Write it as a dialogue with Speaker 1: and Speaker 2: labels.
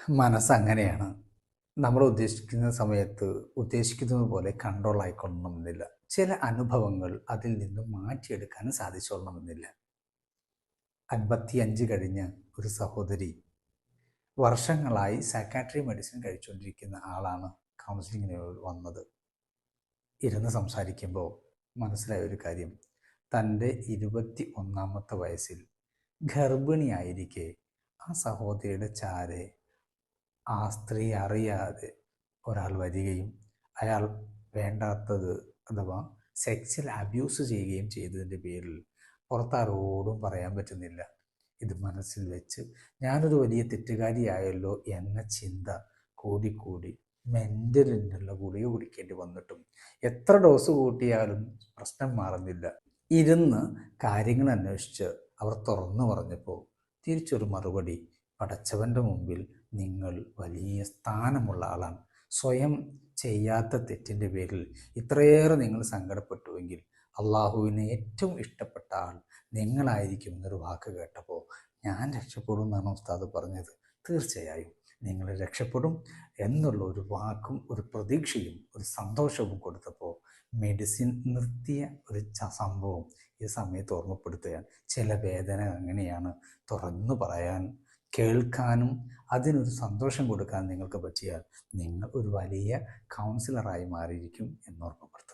Speaker 1: മനസ്സങ്ങനെയാണ്. നമ്മൾ ഉദ്ദേശിക്കുന്ന സമയത്ത് ഉദ്ദേശിക്കുന്നത് പോലെ കൺട്രോൾ ആയിക്കൊള്ളണമെന്നില്ല. ചില അനുഭവങ്ങൾ അതിൽ നിന്നും മാറ്റിയെടുക്കാനും സാധിച്ചോളണമെന്നില്ല. 55 കഴിഞ്ഞ ഒരു സഹോദരി വർഷങ്ങളായി സൈക്കാട്രി മെഡിസിൻ കഴിച്ചുകൊണ്ടിരിക്കുന്ന ആളാണ് കൗൺസിലിങ്ങിന് വന്നത്. ഇരുന്ന് സംസാരിക്കുമ്പോൾ മനസ്സിലായ ഒരു കാര്യം, തൻ്റെ 21ാമത്തെ വയസ്സിൽ ഗർഭിണിയായിരിക്കെ ആ സഹോദരിയുടെ ചാരെ ആ സ്ത്രീ അറിയാതെ ഒരാൾ വരികയും അയാൾ വേണ്ടാത്തത് അഥവാ സെക്സ്വൽ അബ്യൂസ് ചെയ്യുകയും ചെയ്തതിൻ്റെ പേരിൽ പുറത്താരോടും പറയാൻ പറ്റുന്നില്ല. ഇത് മനസ്സിൽ വെച്ച് ഞാനൊരു വലിയ തെറ്റുകാരിയായല്ലോ എന്ന ചിന്ത കൂടിക്കൂടി മെൻ്റലിനുള്ള ഗുളിക കുടിക്കേണ്ടി വന്നിട്ടും എത്ര ഡോസ് കൂട്ടിയാലും പ്രശ്നം മാറുന്നില്ല. ഇരുന്ന് കാര്യങ്ങൾ അന്വേഷിച്ച് അവർ തുറന്നു പറഞ്ഞപ്പോൾ തിരിച്ചൊരു മറുപടി, പടച്ചവൻ്റെ മുമ്പിൽ നിങ്ങൾ വലിയ സ്ഥാനമുള്ള ആളാണ്. സ്വയം ചെയ്യാത്ത തെറ്റിൻ്റെ പേരിൽ ഇത്രയേറെ നിങ്ങൾ സങ്കടപ്പെട്ടുവെങ്കിൽ അള്ളാഹുവിനെ ഏറ്റവും ഇഷ്ടപ്പെട്ട ആൾ നിങ്ങളായിരിക്കും എന്നൊരു വാക്ക് കേട്ടപ്പോൾ ഞാൻ രക്ഷപ്പെടും എന്നാണ് ഉസ്താദ് പറഞ്ഞത്. തീർച്ചയായും നിങ്ങൾ രക്ഷപ്പെടും എന്നുള്ള ഒരു വാക്കും ഒരു പ്രതീക്ഷയും ഒരു സന്തോഷവും കൊടുത്തപ്പോൾ മെഡിസിൻ നിർത്തിയ ഒരു സംഭവം ഈ സമയത്ത് ഓർമ്മപ്പെടുത്തുകയാണ്. ചില വേദന അങ്ങനെയാണ്, തുറന്നു പറയാൻ, കേൾക്കാനും അതിനൊരു സന്തോഷം കൊടുക്കാൻ നിങ്ങൾക്ക് പറ്റിയാൽ നിങ്ങൾ ഒരു വലിയ കൗൺസിലറായി മാറിയിരിക്കും എന്നോർമ്മപ്പെടുത്തും.